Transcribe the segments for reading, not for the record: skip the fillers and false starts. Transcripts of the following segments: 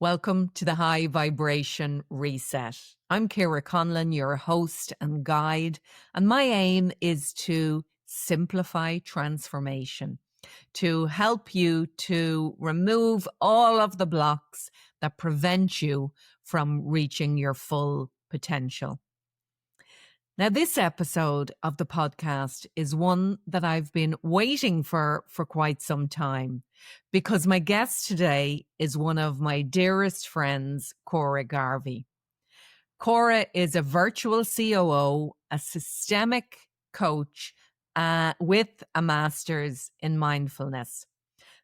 Welcome to the High Vibration Reset. I'm Ciara Conlon, your host and guide, and my aim is to simplify transformation, to help you to remove all of the blocks that prevent you from reaching your full potential. Now, this episode of the podcast is one that I've been waiting for quite some time, because my guest today is one of my dearest friends, Córa Garvey. Córa is a virtual COO, a systemic coach with a master's in mindfulness.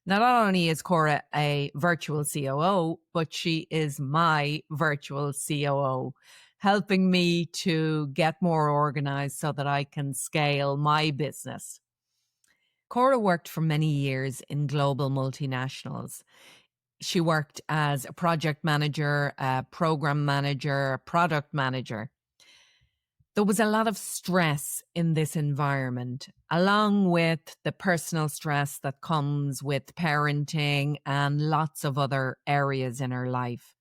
Not only is Córa a virtual COO, but she is my virtual COO, helping me to get more organized so that I can scale my business. Córa worked for many years in global multinationals. She worked as a project manager, a program manager, a product manager. There was a lot of stress in this environment, along with the personal stress that comes with parenting and lots of other areas in her life.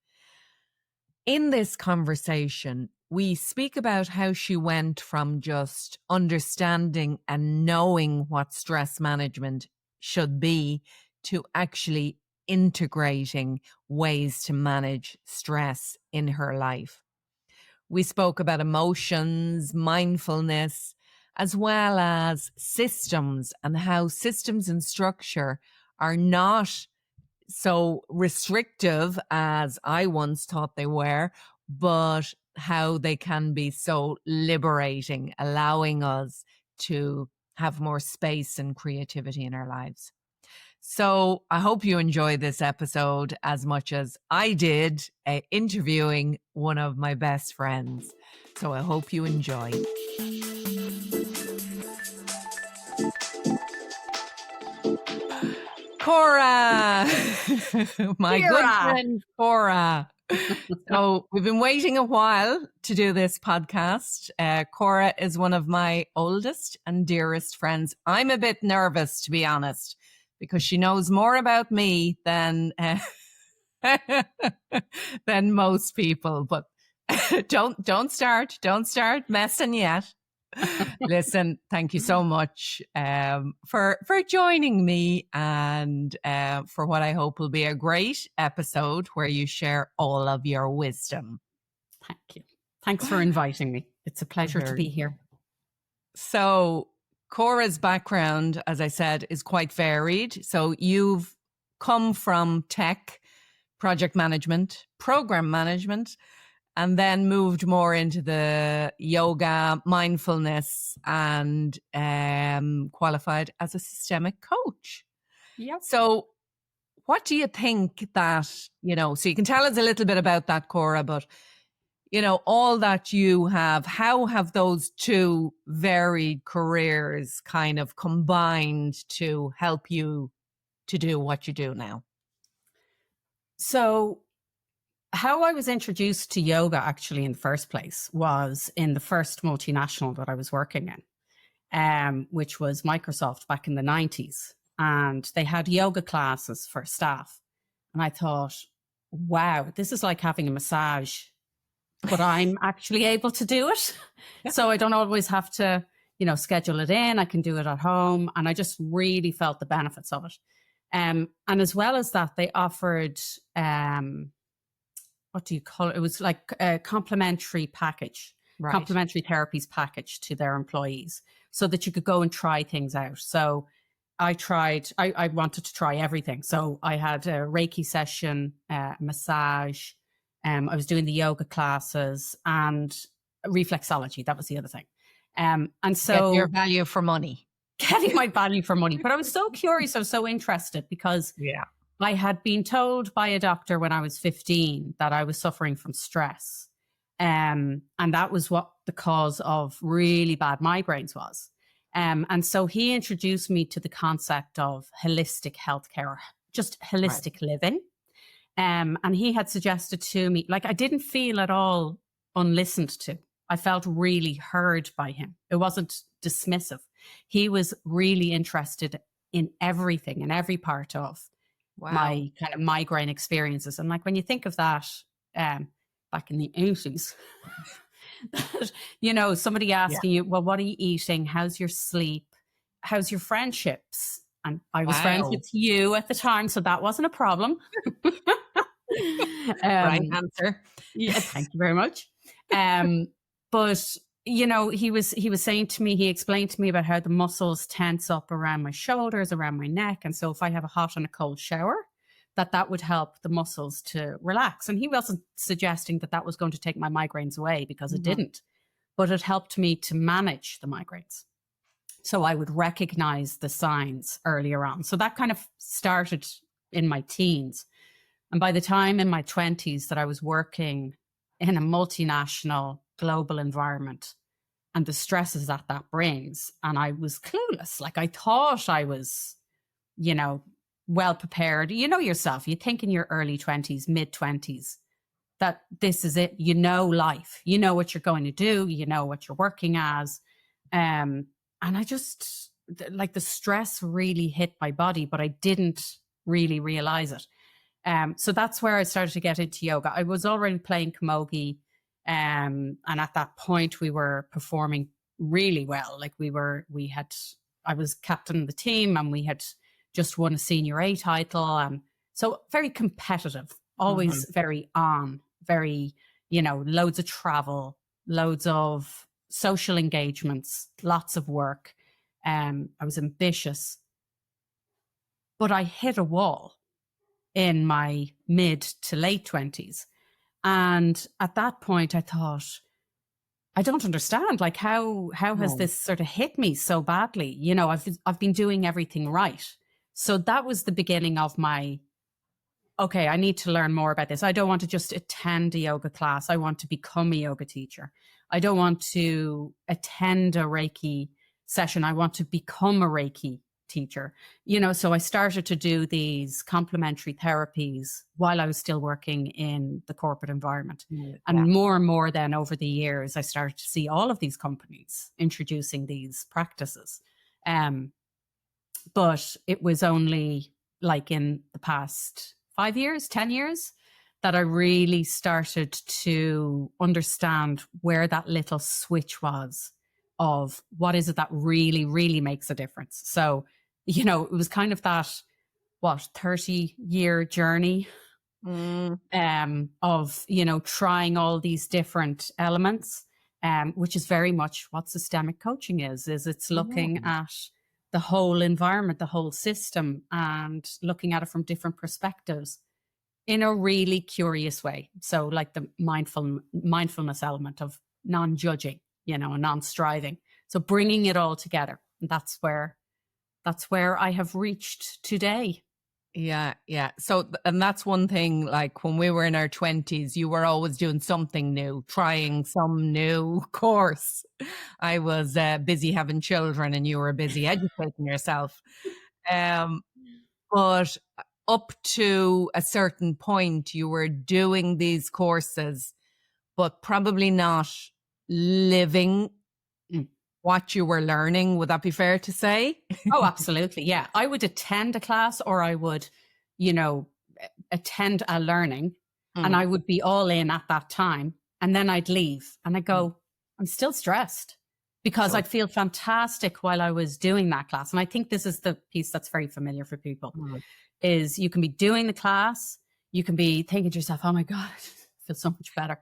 In this conversation, we speak about how she went from just understanding and knowing what stress management should be to actually integrating ways to manage stress in her life. We spoke about emotions, mindfulness, as well as systems, and how systems and structure are not so restrictive as I once thought they were, but how they can be so liberating, allowing us to have more space and creativity in our lives. So I hope you enjoy this episode as much as I did interviewing one of my best friends. So I hope you enjoy. Córa, my Ciara. good friend Córa. So we've been waiting a while to do this podcast. Córa is one of my oldest and dearest friends. I'm a bit nervous, to be honest, because she knows more about me than than most people. But don't start messing yet. Listen, thank you so much for joining me and for what I hope will be a great episode where you share all of your wisdom. Thank you. Thanks for inviting me. It's a pleasure to be here. So Córa's background, as I said, is quite varied. So you've come from tech, project management, program management, and then moved more into the yoga, mindfulness, and qualified as a systemic coach. Yep. So what do you think that, so you can tell us a little bit about that, Córa, but, all that you have, how have those two varied careers kind of combined to help you to do what you do now? So how I was introduced to yoga actually in the first place was in the first multinational that I was working in, which was Microsoft back in the 90s. And they had yoga classes for staff. And I thought, wow, this is like having a massage, but I'm actually able to do it. So I don't always have to, schedule it in. I can do it at home. And I just really felt the benefits of it. And as well as that, they offered, what do you call it? It was like a complimentary package, Right. Complimentary therapies package to their employees so that you could go and try things out. So I wanted to try everything. So I had a Reiki session, massage. I was doing the yoga classes and reflexology. That was the other thing. And so Get your value for money. Getting my value for money. But I was so curious. I was so interested because I had been told by a doctor when I was 15 that I was suffering from stress. And that was what the cause of really bad migraines was. And so he introduced me to the concept of holistic healthcare, just holistic living. And he had suggested to me, like, I didn't feel at all unlistened to. I felt really heard by him. It wasn't dismissive. He was really interested in everything and every part of Wow. my kind of migraine experiences. And like, when you think of that, back in the 80s, you know, somebody Yeah. asking you, well, what are you eating? How's your sleep? How's your friendships? And I was friends Wow. with you at the time, so that wasn't a problem. Right um, answer. yeah, thank you very much. But you know, he was saying to me, he explained to me about how the muscles tense up around my shoulders, around my neck, and so if I have a hot and a cold shower, that would help the muscles to relax. And he wasn't suggesting that was going to take my migraines away, because it didn't, but it helped me to manage the migraines. So I would recognize the signs earlier on. So that kind of started in my teens. And by the time in my 20s that I was working in a multinational global environment and the stresses that brings, and I was clueless. Like, I thought I was, you know, well prepared. You know yourself, you think in your early 20s, mid 20s, that this is it. You know life. You know what you're going to do. You know what you're working as. And I just, like, the stress really hit my body, but I didn't really realize it. So that's where I started to get into yoga. I was already playing camogie. And at that point we were performing really well. Like, I was captain of the team, and we had just won a senior A title. And so very competitive, always very on, very, you know, loads of travel, loads of social engagements, lots of work. I was ambitious, but I hit a wall in my mid to late 20s. And at that point I thought, I don't understand, like, how has this sort of hit me so badly? You know, I've been doing everything right. So that was the beginning of my, okay, I need to learn more about this. I don't want to just attend a yoga class. I want to become a yoga teacher. I don't want to attend a Reiki session. I want to become a Reiki teacher. You know, so I started to do these complementary therapies while I was still working in the corporate environment. And more then over the years, I started to see all of these companies introducing these practices. But it was only like in the past 5 years, 10 years, that I really started to understand where that little switch was of what is it that really, really makes a difference. So, you know, it was kind of that, 30-year journey of, you know, trying all these different elements, which is very much what systemic coaching is it's looking at the whole environment, the whole system, and looking at it from different perspectives in a really curious way. So like the mindfulness element of non-judging, you know, and non-striving. So bringing it all together. That's where I have reached today. Yeah. So, and that's one thing, like when we were in our 20s, you were always doing something new, trying some new course. I was busy having children and you were busy educating yourself. But up to a certain point, you were doing these courses, but probably not living what you were learning. Would that be fair to say? Oh, absolutely. Yeah. I would attend a class, or I would, you know, attend a learning, and I would be all in at that time. And then I'd leave and I'd go, I'm still stressed, because I'd feel fantastic while I was doing that class. And I think this is the piece that's very familiar for people, is you can be doing the class, you can be thinking to yourself, oh my God, I feel so much better.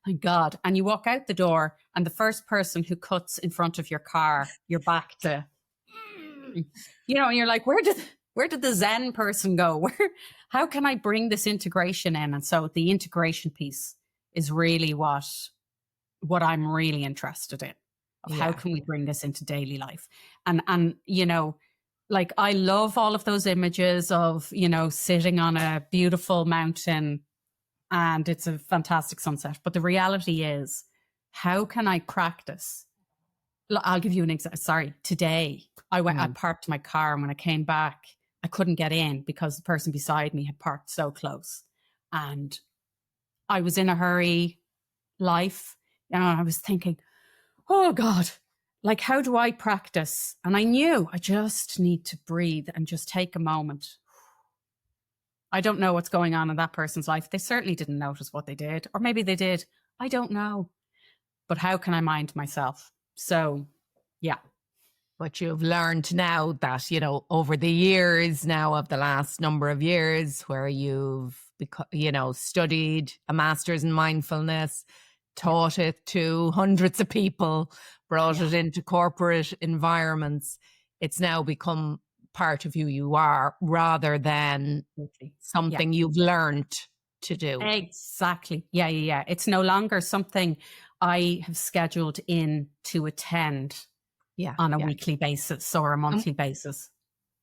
Thank God. And you walk out the door, and the first person who cuts in front of your car, you're back to, you know, and you're like, where did the Zen person go? How can I bring this integration in? And so the integration piece is really what I'm really interested in. Of how can we bring this into daily life? And, you know, like, I love all of those images of, you know, sitting on a beautiful mountain and it's a fantastic sunset. But the reality is, how can I practice? I'll give you an example. Sorry, today I parked my car, and when I came back, I couldn't get in because the person beside me had parked so close. And I was in a hurry, life, and I was thinking, oh God, like, how do I practice? And I knew I just need to breathe and just take a moment. I don't know what's going on in that person's life. They certainly didn't notice what they did, or maybe they did. I don't know. But how can I mind myself? So, yeah. But you've learned now that, you know, over the years now of the last number of years where you've, you know, studied a master's in mindfulness, taught it to hundreds of people, brought it into corporate environments, it's now become part of who you are rather than something you've learned to do. Exactly. Yeah. It's no longer something I have scheduled in to attend on a weekly basis or a monthly basis.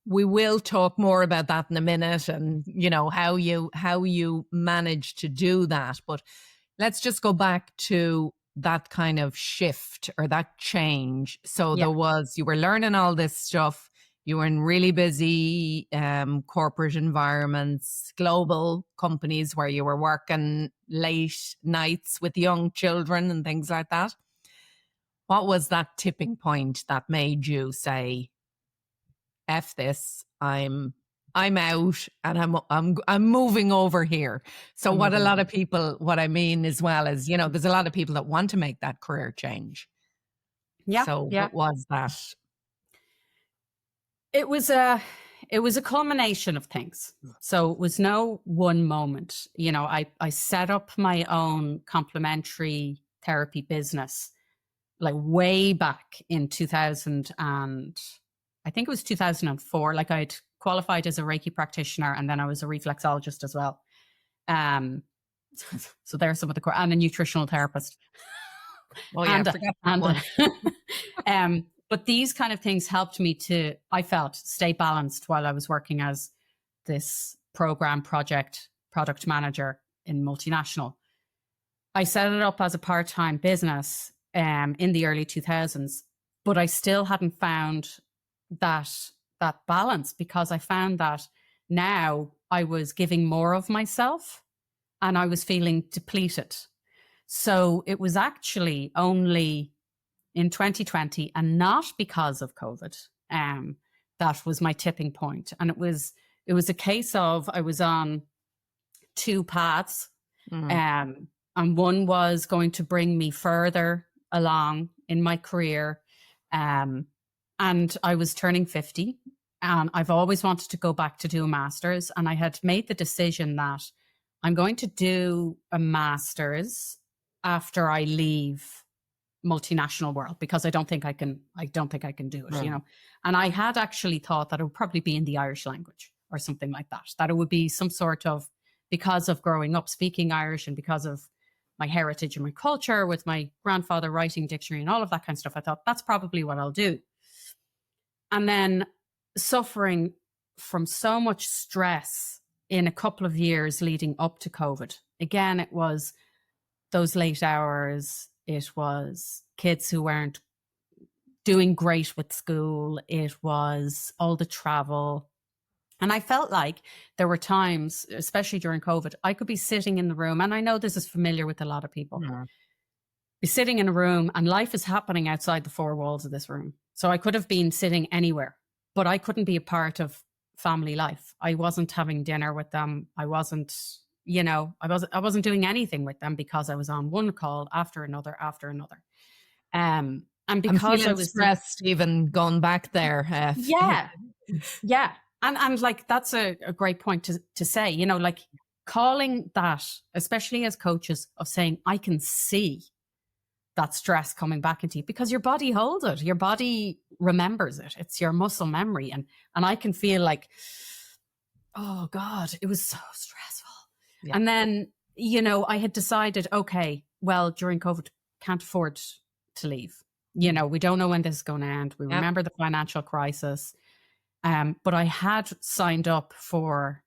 We will talk more about that in a minute, and you know how you manage to do that. But let's just go back to that kind of shift or that change. So you were learning all this stuff. You were in really busy corporate environments, global companies where you were working late nights with young children and things like that. What was that tipping point that made you say, "F this, I'm out and I'm moving over here"? So what I mean as well is, you know, there's a lot of people that want to make that career change. What was that? It was a culmination of things. So it was no one moment. You know, I set up my own complementary therapy business like way back in 2000, and I think it was 2004. Like I'd qualified as a Reiki practitioner, and then I was a reflexologist as well. So there's some of the and a nutritional therapist. Oh yeah, I forgot that one. But these kind of things helped me to, I felt, stay balanced while I was working as this product manager in multinational. I set it up as a part-time business in the early 2000s, but I still hadn't found that balance, because I found that now I was giving more of myself and I was feeling depleted. So it was actually only in 2020, and not because of COVID, that was my tipping point. And it was a case of I was on two paths, and one was going to bring me further along in my career, and I was turning 50, and I've always wanted to go back to do a master's, and I had made the decision that I'm going to do a master's after I leave multinational world, because I don't think I can do it, you know. And I had actually thought that it would probably be in the Irish language or something like that it would be some sort of, because of growing up speaking Irish and because of my heritage and my culture with my grandfather writing dictionary and all of that kind of stuff, I thought that's probably what I'll do. And then suffering from so much stress in a couple of years leading up to COVID. Again, it was those late hours. It was kids who weren't doing great with school. It was all the travel. And I felt like there were times, especially during COVID, I could be sitting in the room, and I know this is familiar with a lot of people, be sitting in a room and life is happening outside the four walls of this room. So I could have been sitting anywhere, but I couldn't be a part of family life. I wasn't having dinner with them. I wasn't, you know, I wasn't doing anything with them because I was on one call after another. And because I was stressed, even going back there. Yeah. And like, that's a great point to say, you know, like calling that, especially as coaches, of saying, I can see that stress coming back into you because your body holds it. Your body remembers it. It's your muscle memory. And I can feel like, oh God, it was so stressful. Yeah. And then, you know, I had decided, okay, well, during COVID, can't afford to leave. You know, we don't know when this is going to end. We remember the financial crisis. But I had signed up for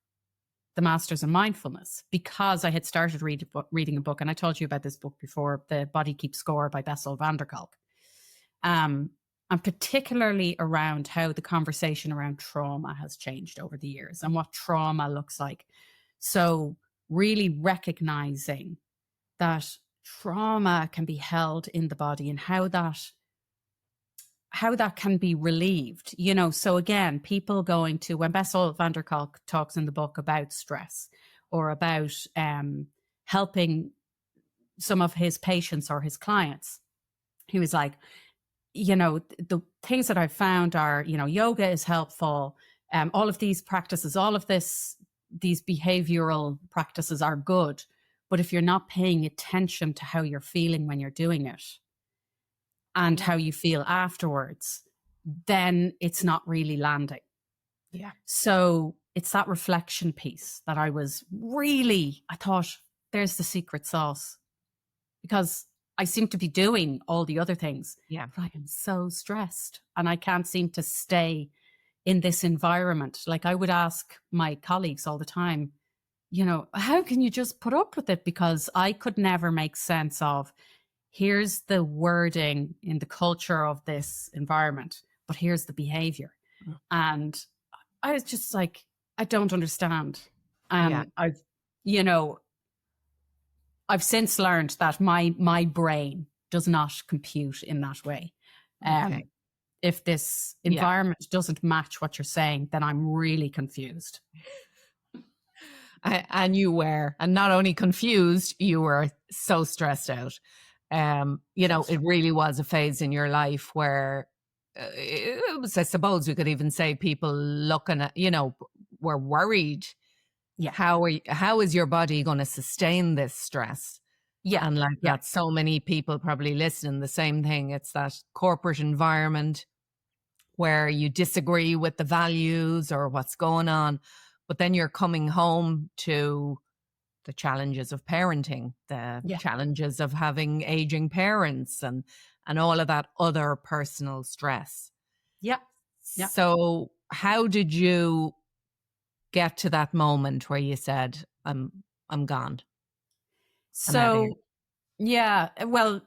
the Masters in Mindfulness because I had started reading a book. And I told you about this book before, The Body Keeps Score by Bessel van der Kolk. And particularly around how the conversation around trauma has changed over the years and what trauma looks like. So really recognizing that trauma can be held in the body and how how that can be relieved, so again, people going to, when Bessel van der Kolk talks in the book about stress or about helping some of his patients or his clients, he was like, the things that I've found are, yoga is helpful. All of these practices, these behavioral practices are good. But if you're not paying attention to how you're feeling when you're doing it and how you feel afterwards, then it's not really landing. Yeah. So it's that reflection piece that I thought, there's the secret sauce, because I seem to be doing all the other things. Yeah. But I am so stressed and I can't seem to stay in this environment. Like, I would ask my colleagues all the time, how can you just put up with it? Because I could never make sense of, here's the wording in the culture of this environment, but here's the behavior. And I was just like, I don't understand. And I've since learned that my brain does not compute in that way. Okay. If this environment doesn't match what you're saying, then I'm really confused. And you were, and not only confused, you were so stressed out. It really was a phase in your life where it was, I suppose we could even say, people looking at, were worried. Yeah. How is your body going to sustain this stress? Yeah. And that, so many people probably listening, the same thing. It's that corporate environment where you disagree with the values or what's going on, but then you're coming home to the challenges of parenting, the challenges of having aging parents, and all of that other personal stress. Yeah. So how did you get to that moment where you said, I'm gone? So, well,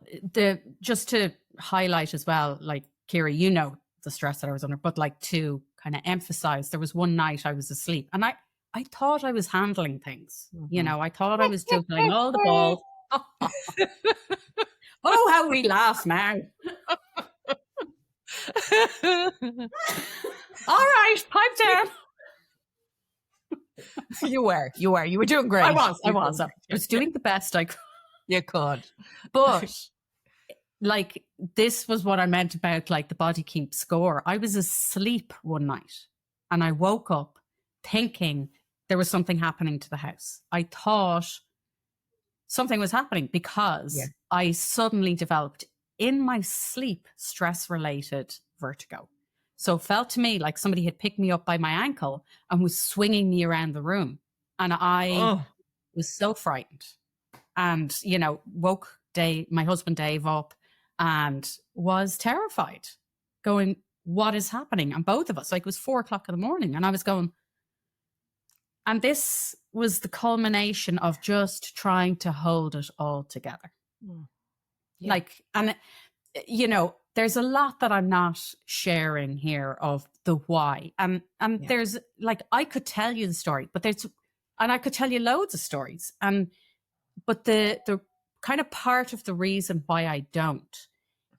just to highlight as well, like, Ciara, the stress that I was under, but like, to kind of emphasize, there was one night I was asleep and I thought I was handling things. I thought I was juggling all the balls. Oh, how we laugh now. All right, pipe down. You were doing great. I was doing the best I could. You could. But like, this was what I meant about, like, the body keeps score. I was asleep one night and I woke up thinking there was something happening to the house. I thought something was happening because I suddenly developed in my sleep stress-related vertigo. So it felt to me like somebody had picked me up by my ankle and was swinging me around the room. And I was so frightened. And, woke my husband Dave up and was terrified, going, what is happening? And both of us, like, it was 4:00 in the morning. And I was going, and this was the culmination of just trying to hold it all together. Yeah. Like, and, there's a lot that I'm not sharing here of the why. And there's, like, I could tell you the story, but I could tell you loads of stories. But the kind of part of the reason why I don't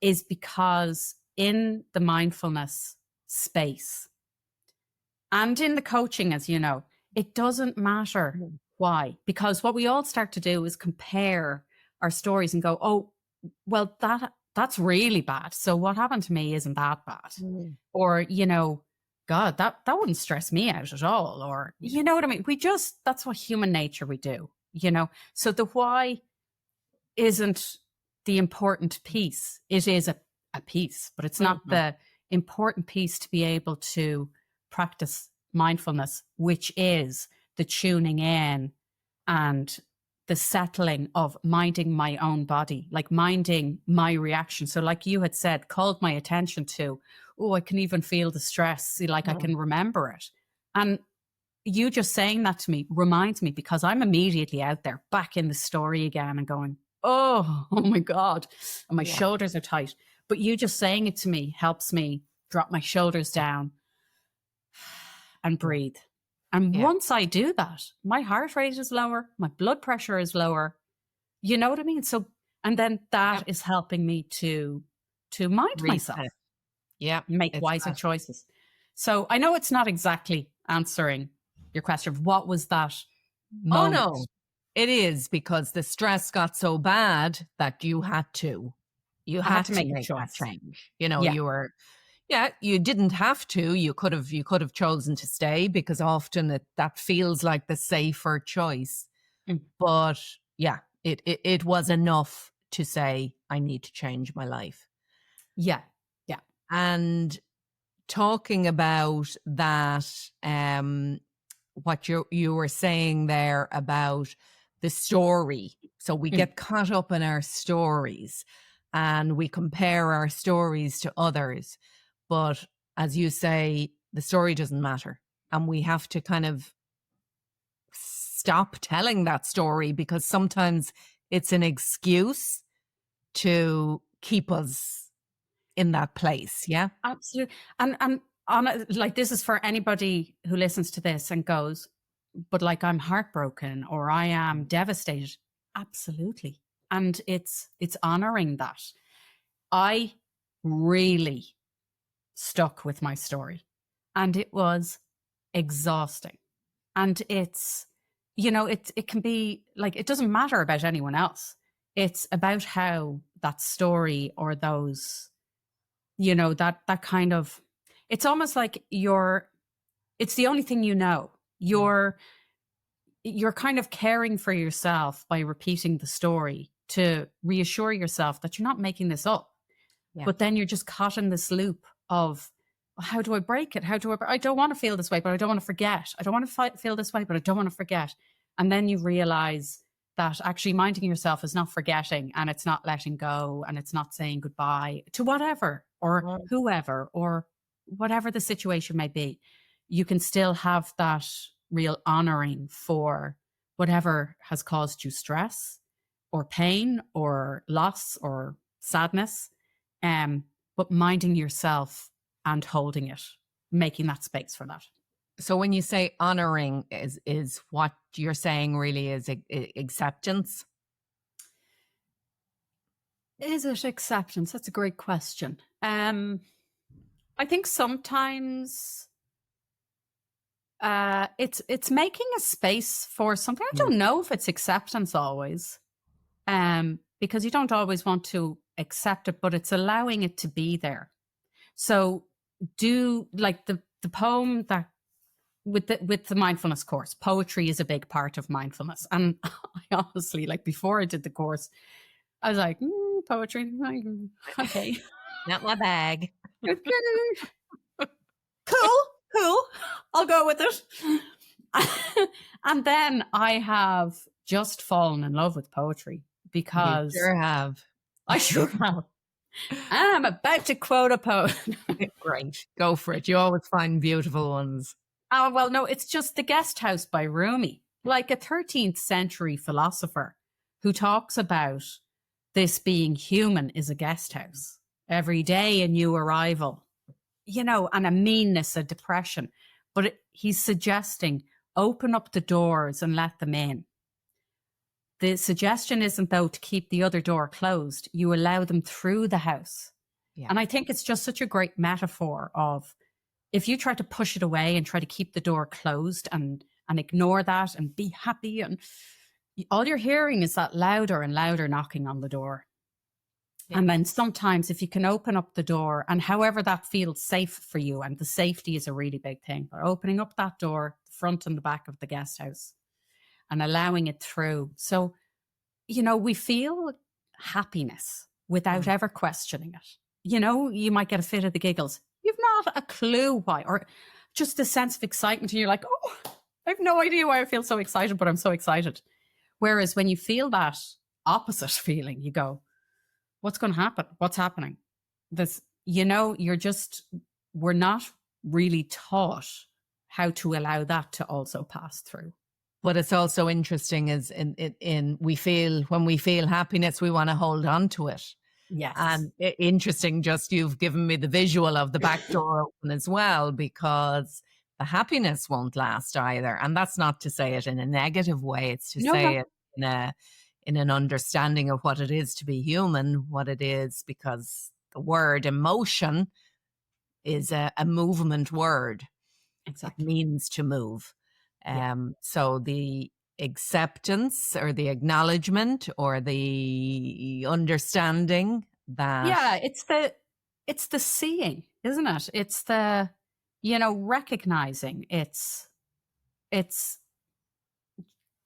is because in the mindfulness space and in the coaching, as you know, it doesn't matter why, because what we all start to do is compare our stories and go, oh, well, that's really bad. So what happened to me isn't that bad. Or, God, that wouldn't stress me out at all. Or, you know what I mean? That's what human nature we do, So the why isn't the important piece. It is a piece, but it's not the important piece to be able to practice mindfulness, which is the tuning in and the settling of minding my own body, like minding my reaction. So like you had said, called my attention to, I can even feel the stress, like I can remember it. And you just saying that to me reminds me, because I'm immediately out there back in the story again and going, oh my God. And my shoulders are tight. But you just saying it to me helps me drop my shoulders down and breathe. And once I do that, my heart rate is lower, my blood pressure is lower. You know what I mean? So, and then that is helping me to mind myself. Yeah. make It's wiser that. choices. So I know it's not exactly answering your question of what was that Oh, moment. no, it is, because the stress got so bad that you had to make a make that choice. change. You know, Yeah. you didn't have to. You could have chosen to stay, because often that feels like the safer choice. Mm. But yeah, it was enough to say, I need to change my life. Yeah. Yeah. And talking about that, what you were saying there about the story. So we get caught up in our stories and we compare our stories to others. But as you say, the story doesn't matter. And we have to kind of stop telling that story, because sometimes it's an excuse to keep us in that place. Yeah. Absolutely. And on like, this is for anybody who listens to this and goes, but like, I'm heartbroken or I am devastated. Absolutely. And it's honoring that. I really stuck with my story, and it was exhausting. And it's, it can be like, it doesn't matter about anyone else. It's about how that story or those, that kind of, it's almost like it's the only thing you're kind of caring for yourself by repeating the story to reassure yourself that you're not making this up. Yeah. But then you're just caught in this loop of, how do I break it? I don't want to feel this way, but I don't want to forget. I don't want to feel this way, but I don't want to forget. And then you realize that actually minding yourself is not forgetting, and it's not letting go, and it's not saying goodbye to whatever or whoever or whatever the situation may be. You can still have that real honoring for whatever has caused you stress or pain or loss or sadness, but minding yourself and holding it, making that space for that. So when you say honoring, is what you're saying really is acceptance? Is it acceptance? That's a great question. I think sometimes it's making a space for something. I don't know if it's acceptance always, because you don't always want to accept it, but it's allowing it to be there. So do like the poem that with the mindfulness course, poetry is a big part of mindfulness. And I honestly, like, before I did the course, I was like, poetry, okay. Not my bag. Cool. I'll go with it. And then I have just fallen in love with poetry, because you sure have. I sure have. I'm about to quote a poet. Great. Go for it. You always find beautiful ones. Oh, well, no, it's just The Guest House by Rumi, like a 13th century philosopher who talks about this being human is a guest house. Every day a new arrival, and a meanness, a depression. But he's suggesting open up the doors and let them in. The suggestion isn't, though, to keep the other door closed. You allow them through the house. Yeah. And I think it's just such a great metaphor of, if you try to push it away and try to keep the door closed and ignore that and be happy, and all you're hearing is that louder and louder knocking on the door. Yeah. And then sometimes if you can open up the door, and however that feels safe for you, and the safety is a really big thing, but opening up that door, the front and the back of the guest house, and allowing it through. So, we feel happiness without ever questioning it. You might get a fit of the giggles. You've not a clue why, or just a sense of excitement. And you're like, oh, I have no idea why I feel so excited, but I'm so excited. Whereas when you feel that opposite feeling, you go, what's going to happen? What's happening? We're not really taught how to allow that to also pass through. But it's also interesting is when we feel happiness, we want to hold on to it. Yes. And interesting, just you've given me the visual of the back door open as well, because the happiness won't last either. And that's not to say it in a negative way. It's to say it in an understanding of what it is to be human, what it is, because the word emotion is a movement word. Exactly. It means to move. So the acceptance or the acknowledgement or the understanding that it's the seeing, isn't it? It's the, recognizing. It's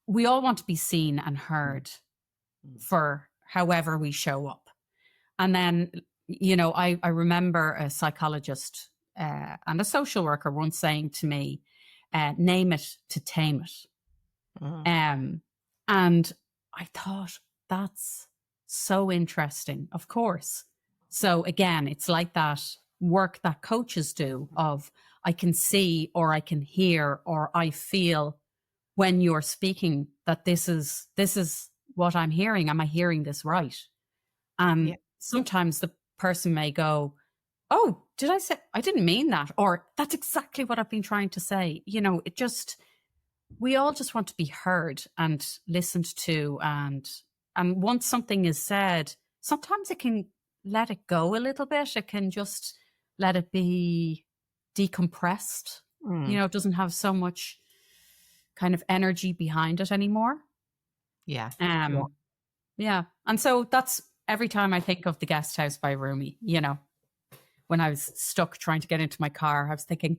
we all want to be seen and heard for however we show up. And then, I remember a psychologist and a social worker once saying to me, name it to tame it. And I thought, that's so interesting, of course. So again, it's like that work that coaches do of, I can see or I can hear or I feel when you're speaking that this is what I'm hearing. Am I hearing this right? And sometimes the person may go, oh, did I say, I didn't mean that. Or that's exactly what I've been trying to say. We all just want to be heard and listened to. And once something is said, sometimes it can let it go a little bit. It can just let it be decompressed. It doesn't have so much kind of energy behind it anymore. Yeah. And so that's every time I think of The Guest House by Rumi, when I was stuck trying to get into my car, I was thinking,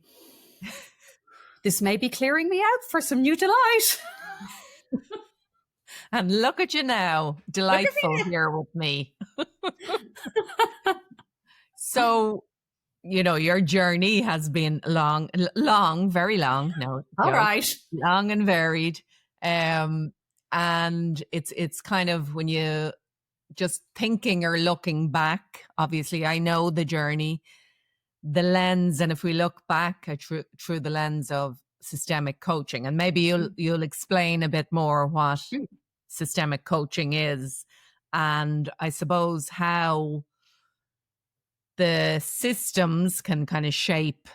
this may be clearing me out for some new delight. And look at you now, delightful here with me. So, your journey has been long, very long. No, all right, long and varied. And it's kind of when you just thinking or looking back, obviously I know the journey, the lens, and if we look back through the lens of systemic coaching, and maybe you'll explain a bit more what systemic coaching is, and I suppose how the systems can kind of shape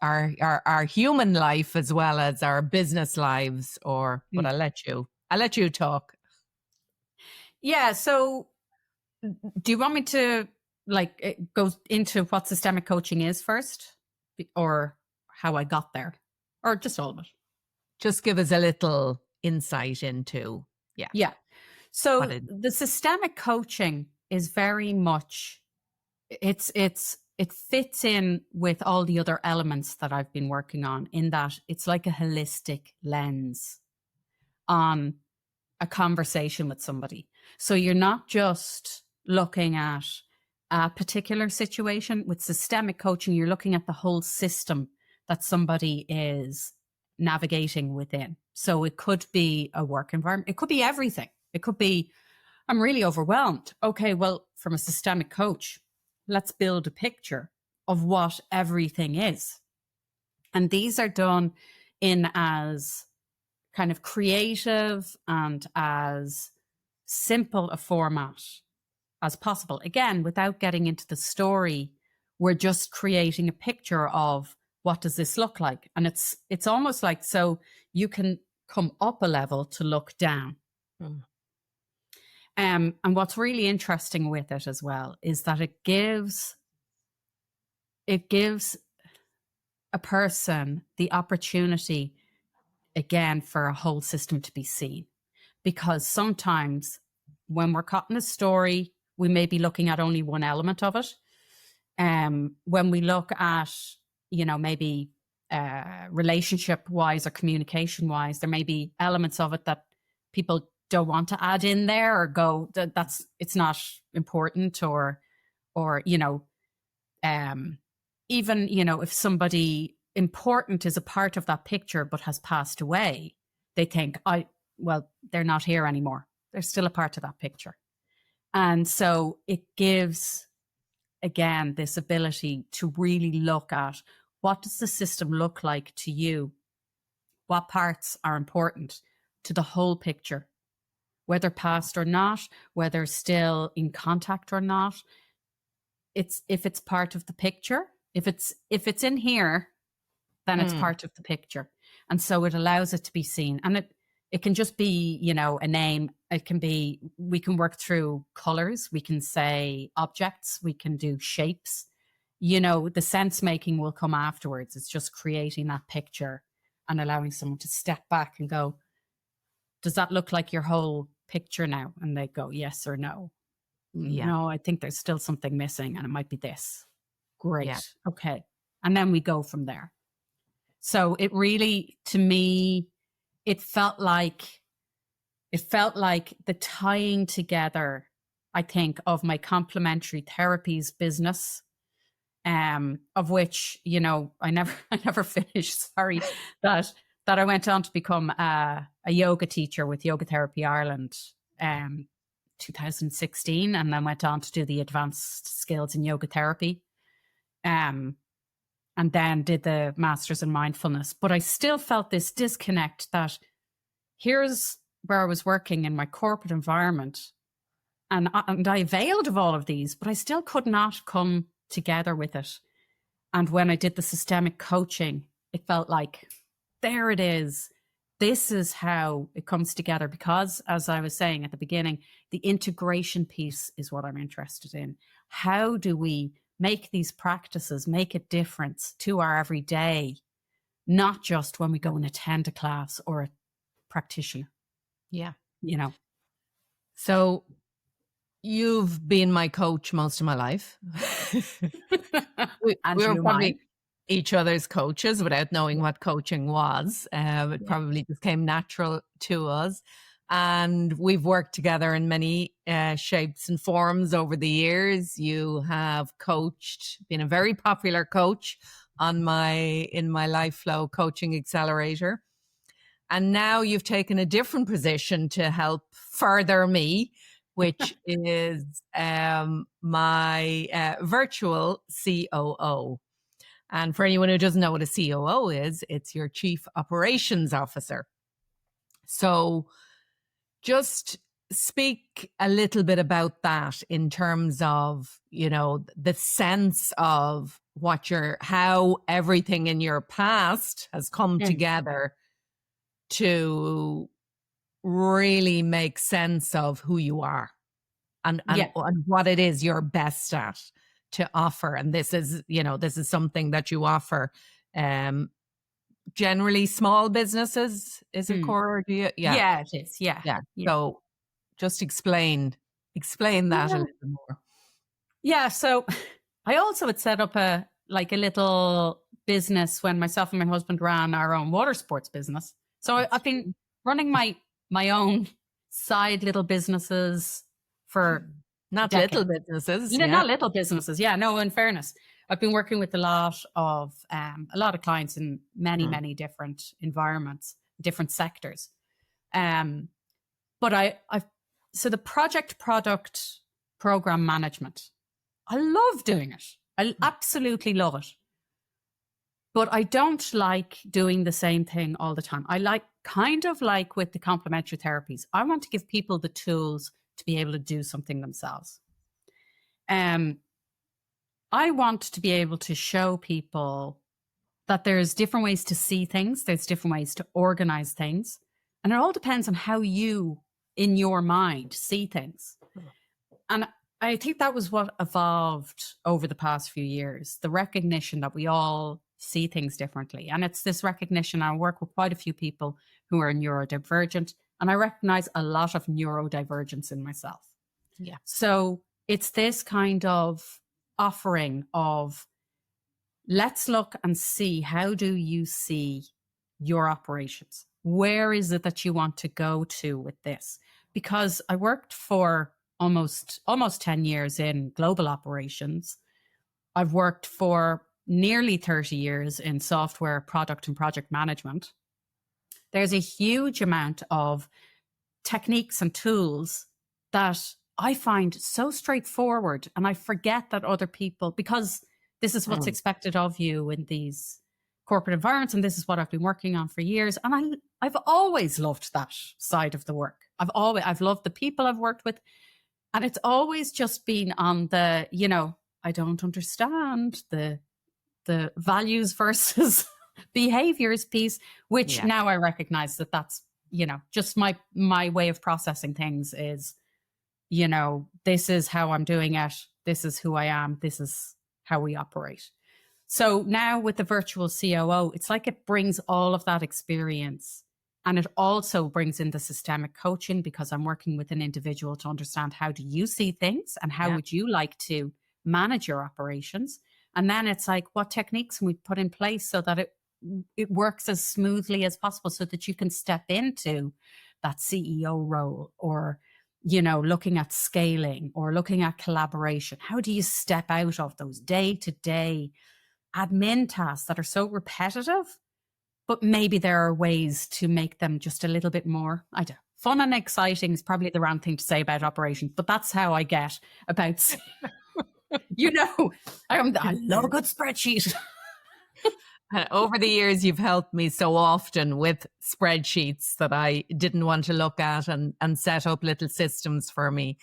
our human life as well as our business lives. But I'll let you talk. Yeah. So do you want me to go into what systemic coaching is first, or how I got there, or just all of it? Just give us a little insight into, Yeah. So the systemic coaching is very much, it fits in with all the other elements that I've been working on, in that it's like a holistic lens on a conversation with somebody. So you're not just looking at a particular situation. With systemic coaching, you're looking at the whole system that somebody is navigating within. So it could be a work environment. It could be everything. It could be, I'm really overwhelmed. Okay, well, from a systemic coach, let's build a picture of what everything is. And these are done in as kind of creative and as simple a format as possible. Again, without getting into the story, we're just creating a picture of, what does this look like? And it's almost like, so you can come up a level to look down. And what's really interesting with it as well is that it gives a person the opportunity, again, for a whole system to be seen. Because sometimes when we're caught in a story, we may be looking at only one element of it. When we look at, maybe relationship wise or communication wise, there may be elements of it that people don't want to add in there, or go, it's not important, or even, if somebody important is a part of that picture but has passed away, they think, they're not here anymore. They're still a part of that picture. And so it gives, again, this ability to really look at, what does the system look like to you? What parts are important to the whole picture, whether past or not, whether still in contact or not. If it's part of the picture, if it's in here, then it's part of the picture. And so it allows it to be seen. And it can just be, a name. It can be, we can work through colors. We can say objects. We can do shapes. the sense making will come afterwards. It's just creating that picture and allowing someone to step back and go, does that look like your whole picture now? And they go, yes or no. Yeah. No, I think there's still something missing and it might be this. Great. Yeah. Okay. And then we go from there. So it really, to me, it felt like the tying together, I think, of my complementary therapies business, of which, I never finished, sorry, that I went on to become a yoga teacher with Yoga Therapy Ireland, 2016, and then went on to do the advanced skills in yoga therapy, and then did the master's in mindfulness. But I still felt this disconnect that here's where I was working in my corporate environment, and I availed of all of these, but I still could not come together with it. And when I did the systemic coaching, it felt like, there it is. This is how it comes together, because, as I was saying at the beginning, the integration piece is what I'm interested in. How do we make these practices make a difference to our everyday, not just when we go and attend a class or a practitioner? Yeah. So you've been my coach most of my life. we were probably each other's coaches without knowing what coaching was. It probably just came natural to us. And we've worked together in many shapes and forms over the years. You have been a very popular coach in my Life Flow Coaching Accelerator. And now you've taken a different position to help further me, which is my virtual COO. And for anyone who doesn't know what a COO is, it's your Chief Operations Officer. So just speak a little bit about that in terms of, the sense of how everything in your past has come together to really make sense of who you are and what it is you're best at to offer. And this is something that you offer generally small businesses. Is it core? Yeah, it is. Yeah. So just explain that a little more. Yeah. So I also had set up a little business when myself and my husband ran our own water sports business. So I've been running my own side little businesses for not decades. Little businesses. Not little businesses. Yeah, no, in fairness, I've been working with a lot of clients in many different environments, different sectors. But so the product program management, I love doing it. I absolutely love it. But I don't like doing the same thing all the time. I kind of like with the complementary therapies, I want to give people the tools to be able to do something themselves. I want to be able to show people that there's different ways to see things. There's different ways to organize things. And it all depends on how you, in your mind, see things. And I think that was what evolved over the past few years, the recognition that we all see things differently. And it's this recognition. I work with quite a few people who are neurodivergent, and I recognize a lot of neurodivergence in myself. Yeah. So it's this kind of offering of, let's look and see, how do you see your operations? Where is it that you want to go to with this? Because I worked for almost 10 years in global operations. I've worked for nearly 30 years in software product and project management. There's a huge amount of techniques and tools that I find so straightforward, and I forget that other people, because this is what's expected of you in these corporate environments, and this is what I've been working on for years. And I've always loved that side of the work. I've loved the people I've worked with, and it's always just been on the, I don't understand the values versus behaviors piece, which now I recognize that that's, just my way of processing things is, this is how I'm doing it. This is who I am. This is how we operate. So now with the virtual COO, it's like it brings all of that experience, and it also brings in the systemic coaching, because I'm working with an individual to understand, how do you see things and how would you like to manage your operations? And then it's like, what techniques can we put in place so that it works as smoothly as possible, so that you can step into that CEO role, or, you know, looking at scaling or looking at collaboration. How do you step out of those day-to-day admin tasks that are so repetitive, but maybe there are ways to make them just a little bit more, fun and exciting is probably the wrong thing to say about operations, but that's how I get about, you know, I love a good spreadsheet. And over the years, you've helped me so often with spreadsheets that I didn't want to look at, and set up little systems for me.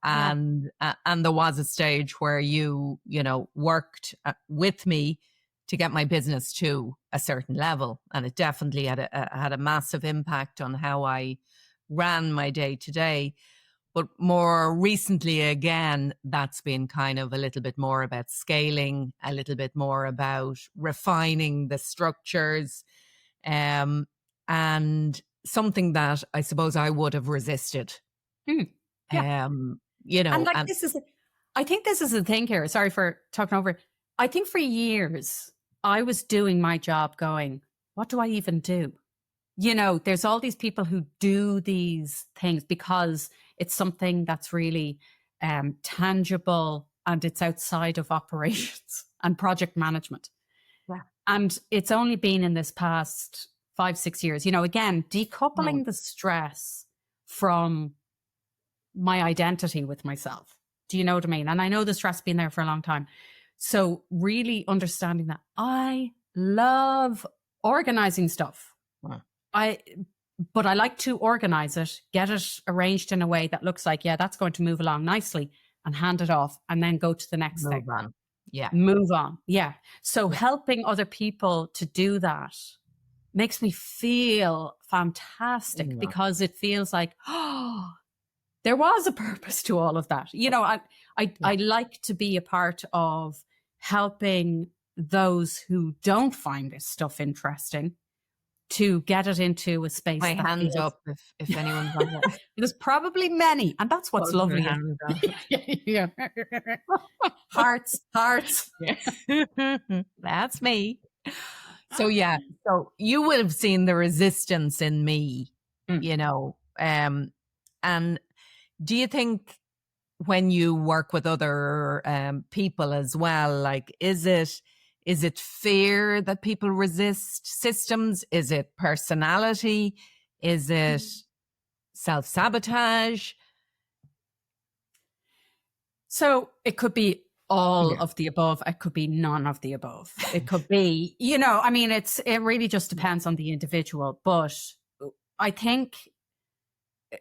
And there was a stage where you know, worked with me to get my business to a certain level. And it definitely had a massive impact on how I ran my day to day. But more recently, again, that's been kind of a little bit more about scaling, a little bit more about refining the structures, and something that I suppose I would have resisted. You know, and like, I think this is the thing here. Sorry for talking over. I think for years I was doing my job going, what do I even do? You know, there's all these people who do these things because it's something that's really tangible, and it's outside of operations and project management. Yeah. And it's only been in this past 5-6 years, you know, again, decoupling the stress from my identity with myself. Do you know what I mean? And I know the stress has been there for a long time. So really understanding that I love organizing stuff. Wow. But I like to organize it, get it arranged in a way that looks like, that's going to move along nicely, and hand it off, and then go to the next thing. Move on. Yeah. So helping other people to do that makes me feel fantastic, because it feels like, oh, there was a purpose to all of that. You know, I like to be a part of helping those who don't find this stuff interesting to get it into a space. My hands up if anyone's on it. There's probably many, and that's what's lovely. Yeah. Hearts. That's me. So so you would have seen the resistance in me, you know, and do you think when you work with other people as well, like, is it fear that people resist systems? Is it personality? Is it self-sabotage? So it could be all of the above. It could be none of the above. It could be, you know, I mean, it really just depends on the individual. But I think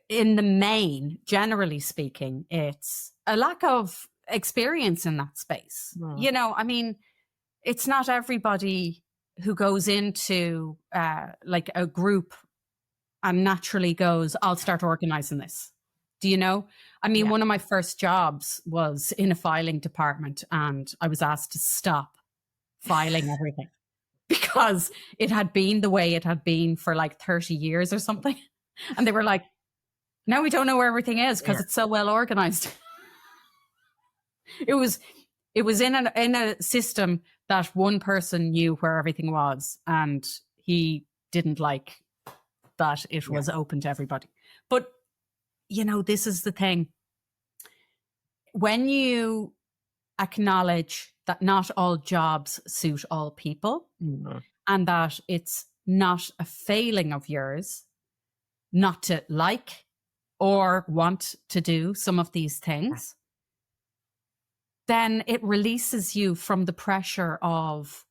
in the main, generally speaking, it's a lack of experience in that space. You know, I mean, it's not everybody who goes into like a group and naturally goes, I'll start organizing this. Do you know? I mean, one of my first jobs was in a filing department, and I was asked to stop filing everything because it had been the way it had been for like 30 years or something. And they were like, now we don't know where everything is because it's so well organized. It was in a system that one person knew where everything was, and he didn't like that it was open to everybody. But, you know, this is the thing. When you acknowledge that not all jobs suit all people, and that it's not a failing of yours not to like or want to do some of these things, then it releases you from the pressure of,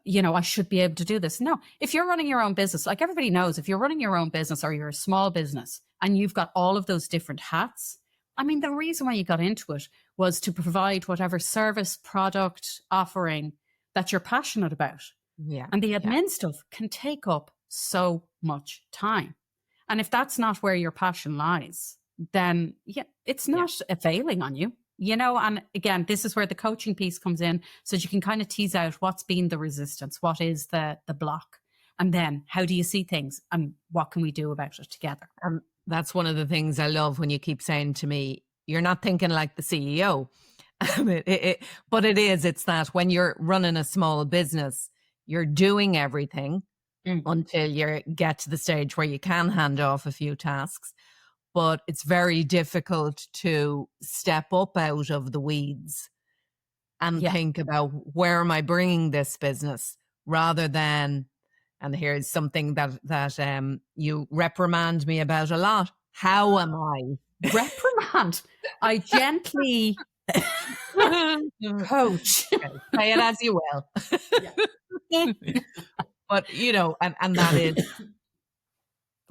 you know, I should be able to do this. No, if you're running your own business, like everybody knows, if you're running your own business or you're a small business and you've got all of those different hats, I mean, the reason why you got into it was to provide whatever service, product, offering that you're passionate about. Yeah. And the admin stuff can take up so much time. And if that's not where your passion lies, then it's not a failing on you. you know, and again, this is where the coaching piece comes in. So you can kind of tease out what's been the resistance, what is the block, and then how do you see things and what can we do about it together? That's one of the things I love when you keep saying to me, you're not thinking like the CEO. But it's that when you're running a small business, you're doing everything until you get to the stage where you can hand off a few tasks. But it's very difficult to step up out of the weeds and think about, where am I bringing this business, rather than, and here's something that you reprimand me about a lot. How am I? Reprimand? I gently coach. Say it as you will. But, you know, and that is,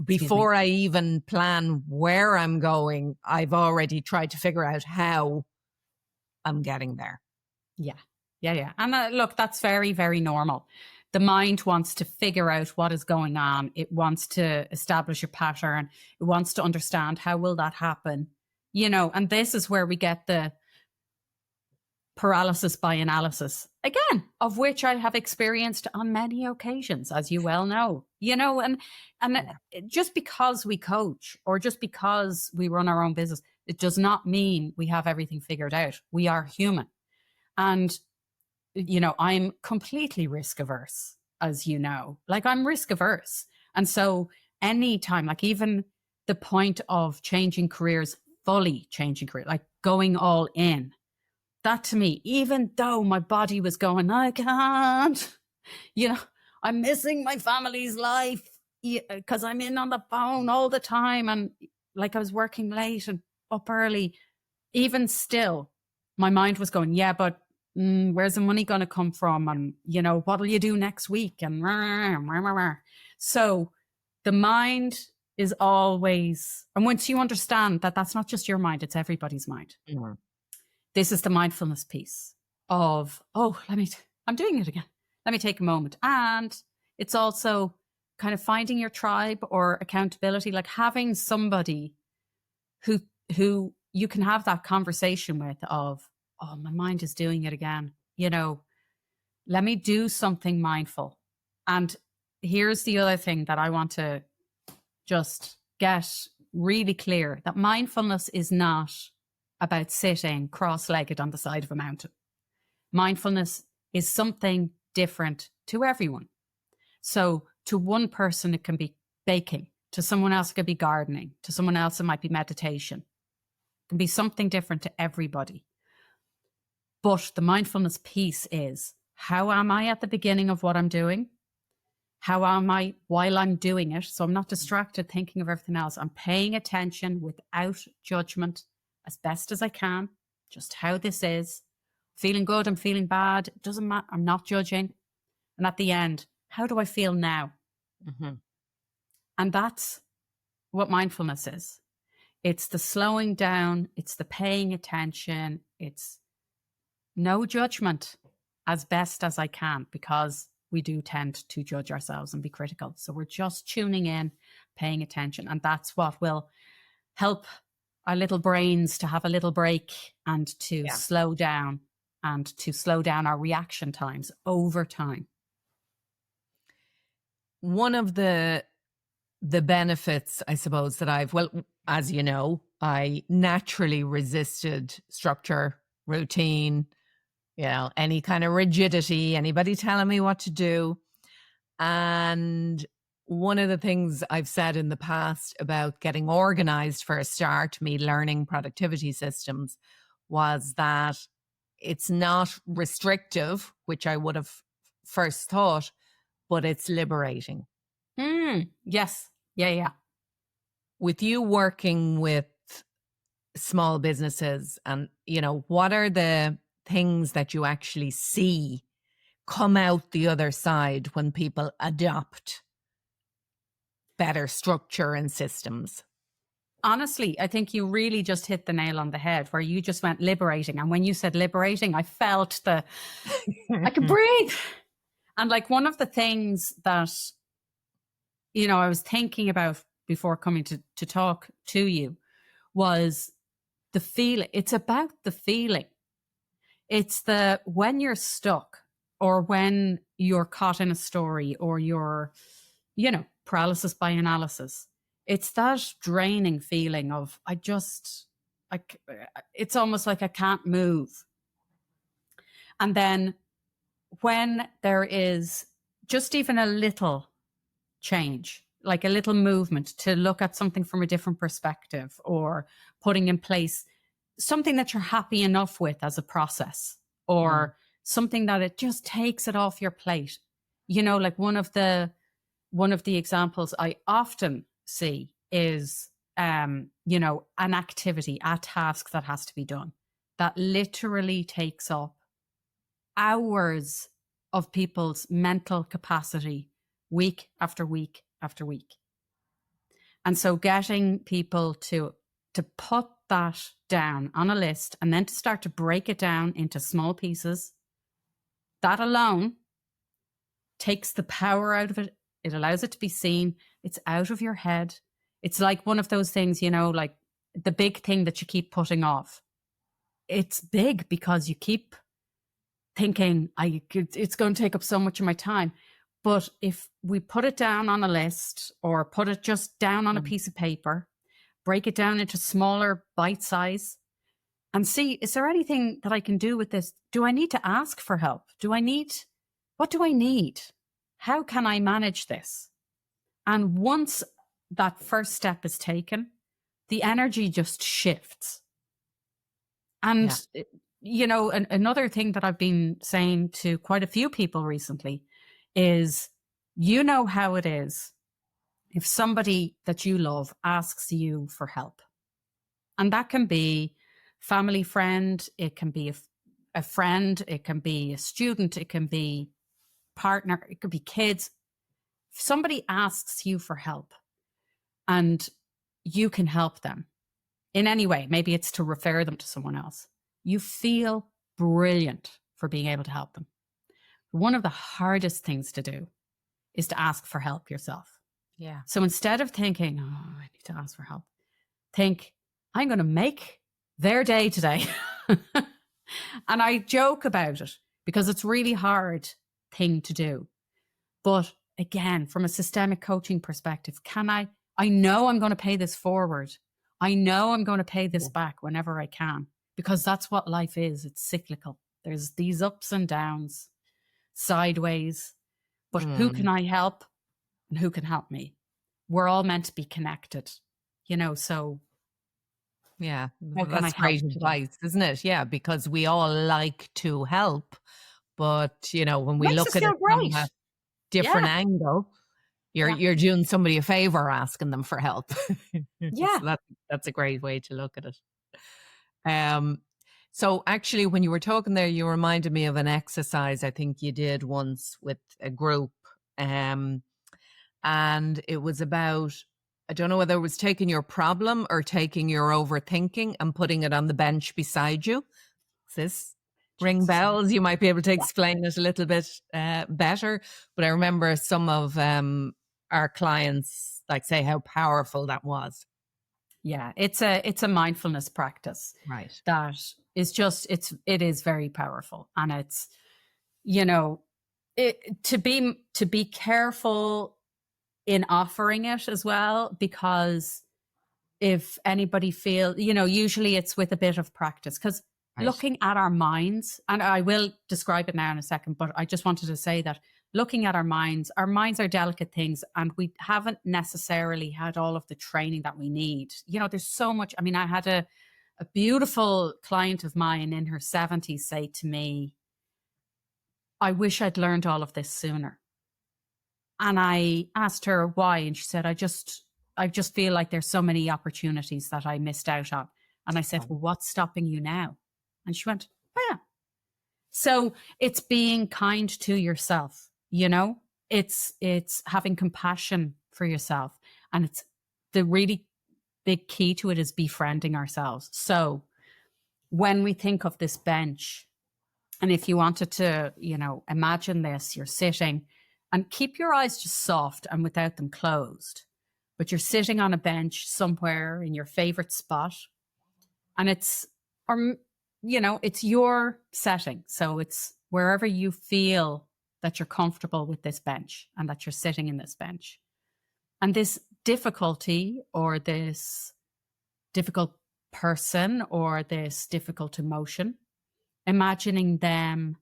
before I even plan where I'm going, I've already tried to figure out how I'm getting there. Yeah. And look, that's very, very normal. The mind wants to figure out what is going on. It wants to establish a pattern. It wants to understand, how will that happen? You know, and this is where we get the paralysis by analysis, again, of which I have experienced on many occasions, as you well know, you know, and just because we coach or just because we run our own business, it does not mean we have everything figured out. We are human. And, you know, I'm completely risk averse, as you know, like I'm risk averse. And so anytime, like even the point of changing careers, fully changing career, like going all in, that to me, even though my body was going, I can't, you know, I'm missing my family's life because I'm in on the phone all the time. And like I was working late and up early, even still, my mind was going, yeah, but where's the money going to come from? And, you know, what will you do next week? And so the mind is always, and once you understand that that's not just your mind, it's everybody's mind. Mm-hmm. This is the mindfulness piece of, I'm doing it again. Let me take a moment. And it's also kind of finding your tribe or accountability, like having somebody who you can have that conversation with of, oh, my mind is doing it again. You know, let me do something mindful. And here's the other thing that I want to just get really clear, that mindfulness is not about sitting cross-legged on the side of a mountain. Mindfulness is something different to everyone. So to one person, it can be baking. To someone else, it could be gardening. To someone else, it might be meditation. It can be something different to everybody. But the mindfulness piece is, how am I at the beginning of what I'm doing? How am I while I'm doing it? So I'm not distracted thinking of everything else. I'm paying attention without judgment, as best as I can, just how this is. Feeling good, I'm feeling bad, it doesn't matter, I'm not judging. And at the end, how do I feel now? Mm-hmm. And that's what mindfulness is. It's the slowing down, it's the paying attention, it's no judgment, as best as I can, because we do tend to judge ourselves and be critical. So we're just tuning in, paying attention, and that's what will help our little brains to have a little break and to slow down, and to slow down our reaction times over time. One of the benefits, I suppose, that as you know, I naturally resisted structure, routine, you know, any kind of rigidity, anybody telling me what to do. And one of the things I've said in the past about getting organized for a start, me learning productivity systems, was that it's not restrictive, which I would have first thought, but it's liberating. Yes. Yeah. With you working with small businesses, and, you know, what are the things that you actually see come out the other side when people adopt better structure and systems? Honestly, I think you really just hit the nail on the head, where you just went liberating. And when you said liberating, I felt I could breathe. And like one of the things that, you know, I was thinking about before coming to talk to you was the feeling. It's about the feeling. It's the when you're stuck or when you're caught in a story or you're, paralysis by analysis. It's that draining feeling of it's almost like I can't move. And then when there is just even a little change, like a little movement to look at something from a different perspective or putting in place something that you're happy enough with as a process or something that it just takes it off your plate. Like one of the examples I often see is, an activity, a task that has to be done that literally takes up hours of people's mental capacity week after week after week. And so getting people to put that down on a list and then to start to break it down into small pieces, that alone takes the power out of it. It allows it to be seen. It's out of your head. It's like one of those things, like the big thing that you keep putting off. It's big because you keep thinking, it's going to take up so much of my time. But if we put it down on a list or put it just down on a piece of paper, break it down into smaller bite size and see, is there anything that I can do with this? Do I need to ask for help? What do I need? How can I manage this? And once that first step is taken, the energy just shifts. And, another thing that I've been saying to quite a few people recently is, how it is if somebody that you love asks you for help. And that can be family friend, it can be a friend, it can be a student, it can be partner, it could be kids. If somebody asks you for help and you can help them in any way, maybe it's to refer them to someone else, you feel brilliant for being able to help them. One of the hardest things to do is to ask for help yourself. Yeah. So instead of thinking, I need to ask for help, think, I'm going to make their day today. And I joke about it because it's really hard thing to do. But again, from a systemic coaching perspective, I know I'm going to pay this forward. I know I'm going to pay this back whenever I can, because that's what life is. It's cyclical. There's these ups and downs, sideways, but who can I help and who can help me? We're all meant to be connected, so. Yeah, that's great advice, isn't it? Yeah, because we all like to help, but when we look at it from a different angle, you're doing somebody a favor asking them for help. Yeah, so that's a great way to look at it. So actually, when you were talking there, you reminded me of an exercise I think you did once with a group, and it was about, I don't know whether it was taking your problem or taking your overthinking and putting it on the bench beside you. Does this ring bells? You might be able to explain it a little bit better. But I remember some of our clients say how powerful that was. Yeah, it's a mindfulness practice, right? That is just it is very powerful, and it's to be careful in offering it as well, because if anybody usually it's with a bit of practice, because looking at our minds, and I will describe it now in a second, but I just wanted to say that looking at our minds are delicate things, and we haven't necessarily had all of the training that we need. There's so much. I mean, I had a beautiful client of mine in her 70s say to me, I wish I'd learned all of this sooner. And I asked her why, and she said, I just feel like there's so many opportunities that I missed out on. And I said, well, what's stopping you now? And she went, oh yeah. So it's being kind to yourself, it's having compassion for yourself. And it's the really big key to it is befriending ourselves. So when we think of this bench, and if you wanted to, imagine this, you're sitting and keep your eyes just soft and without them closed, but you're sitting on a bench somewhere in your favorite spot, And it's, or, it's your setting. So it's wherever you feel that you're comfortable with this bench and that you're sitting in this bench. And this difficulty or this difficult person or this difficult emotion, imagining them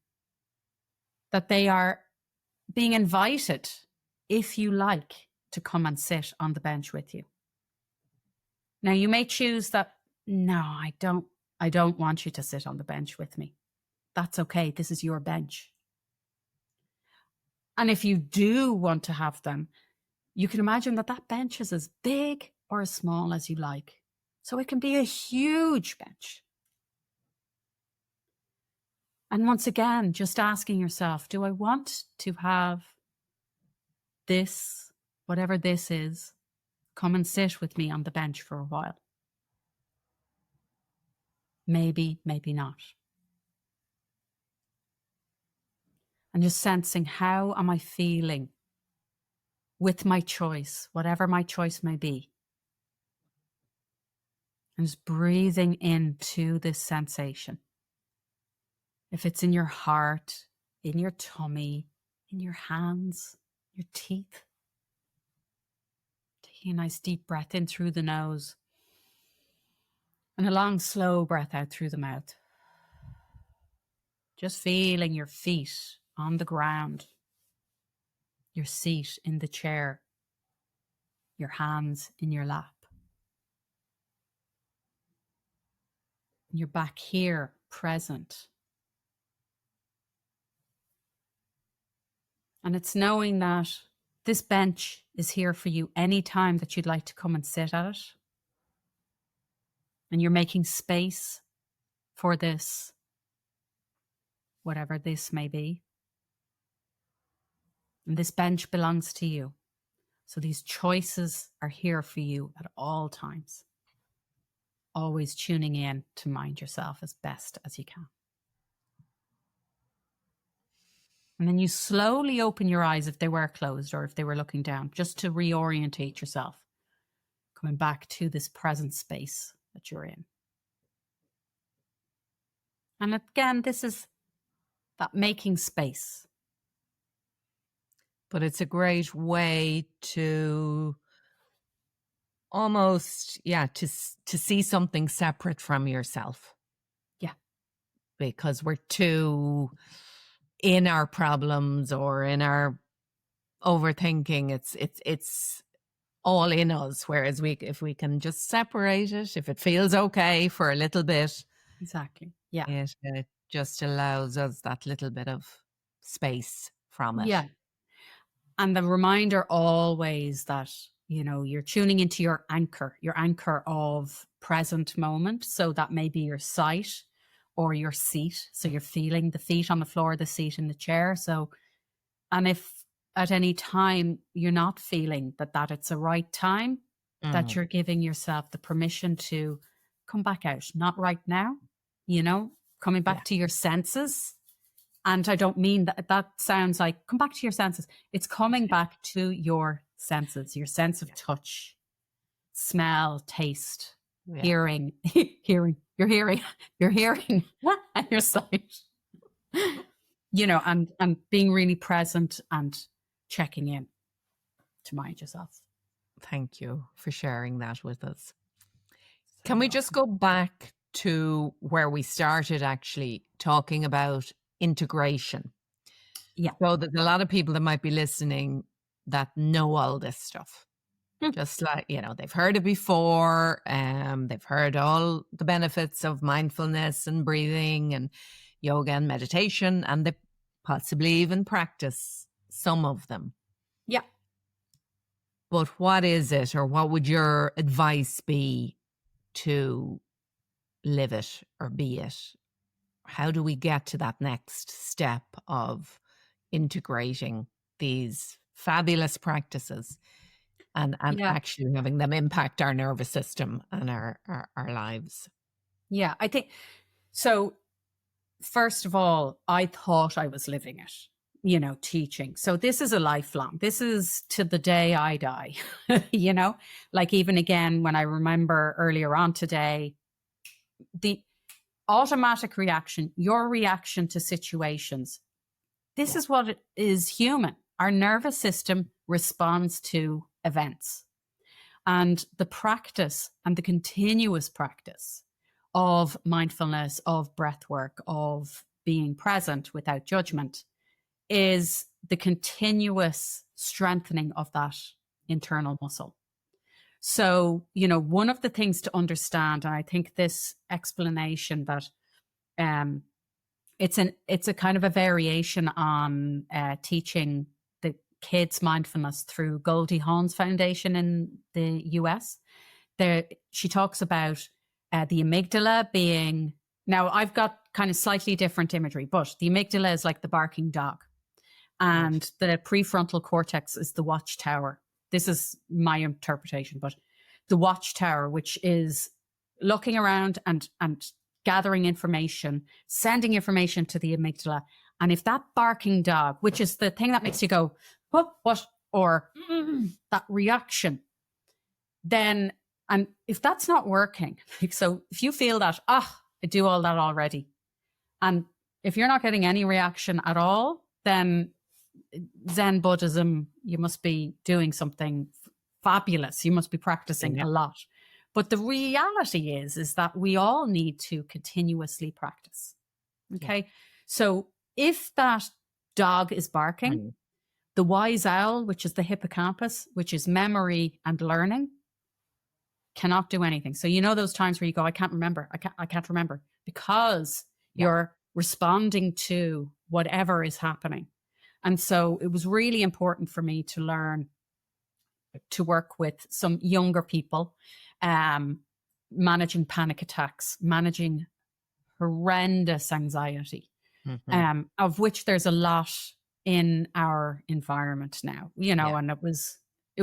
that they are being invited, if you like, to come and sit on the bench with you. Now, you may choose that, no, I don't want you to sit on the bench with me. That's okay. This is your bench. And if you do want to have them, you can imagine that that bench is as big or as small as you like. So it can be a huge bench. And once again, just asking yourself, do I want to have this, whatever this is, come and sit with me on the bench for a while? Maybe, maybe not. And just sensing, how am I feeling with my choice, whatever my choice may be? And just breathing into this sensation. If it's in your heart, in your tummy, in your hands, your teeth. Taking a nice deep breath in through the nose. And a long, slow breath out through the mouth. Just feeling your feet on the ground. Your seat in the chair. Your hands in your lap. And you're back here, present. And it's knowing that this bench is here for you anytime that you'd like to come and sit at it. And you're making space for this, whatever this may be. And this bench belongs to you. So these choices are here for you at all times. Always tuning in to mind yourself as best as you can. And then you slowly open your eyes if they were closed or if they were looking down, just to reorientate yourself, coming back to this present space that you're in. And again, this is that making space. But it's a great way to almost, to see something separate from yourself. Yeah. Because we're too in our problems or in our overthinking. It's all in us. Whereas if we can just separate it, if it feels okay for a little bit. Exactly. Yeah. It just allows us that little bit of space from it. Yeah. And the reminder always that, you're tuning into your anchor of present moment. So that may be your sight or your seat. So you're feeling the feet on the floor, the seat in the chair. So, and if at any time you're not feeling that it's a right time, that you're giving yourself the permission to come back out, not right now, coming back to your senses. And I don't mean that sounds like come back to your senses. It's coming back to your senses, your sense of touch, smell, taste, hearing, your hearing, and your sight. And being really present and checking in to mind yourself. Thank you for sharing that with us. Can we just go back to where we started, actually talking about integration? Yeah. So there's a lot of people that might be listening that know all this stuff. Just like, they've heard it before. They've heard all the benefits of mindfulness and breathing and yoga and meditation, and they possibly even practice some of them. Yeah. But what is it, or what would your advice be to live it or be it? How do we get to that next step of integrating these fabulous practices and actually having them impact our nervous system and our lives? Yeah, I think so. First of all, I thought I was living it, teaching. So this is a lifelong. This is to the day I die, like even again, when I remember earlier on today, the automatic reaction, your reaction to situations. This is what is human. Our nervous system responds to events. And the practice and the continuous practice of mindfulness, of breath work, of being present without judgment is the continuous strengthening of that internal muscle. So, one of the things to understand, and I think this explanation that it's a kind of a variation on teaching the kids mindfulness through Goldie Hawn's Foundation in the US. She talks about the amygdala being, now I've got kind of slightly different imagery, but the amygdala is like the barking dog, and the prefrontal cortex is the watchtower. This is my interpretation, but the watchtower, which is looking around and gathering information, sending information to the amygdala. And if that barking dog, which is the thing that makes you go, what, or that reaction, then, and if that's not working, so if you feel that, I do all that already, and if you're not getting any reaction at all, then Zen Buddhism, you must be doing something fabulous. You must be practicing a lot. But the reality is that we all need to continuously practice. Okay. Yeah. So if that dog is barking, the wise owl, which is the hippocampus, which is memory and learning, cannot do anything. So those times where you go, I can't remember, I can't remember, because you're responding to whatever is happening. And so it was really important for me to learn to work with some younger people, managing panic attacks, managing horrendous anxiety, of which there's a lot in our environment now, and it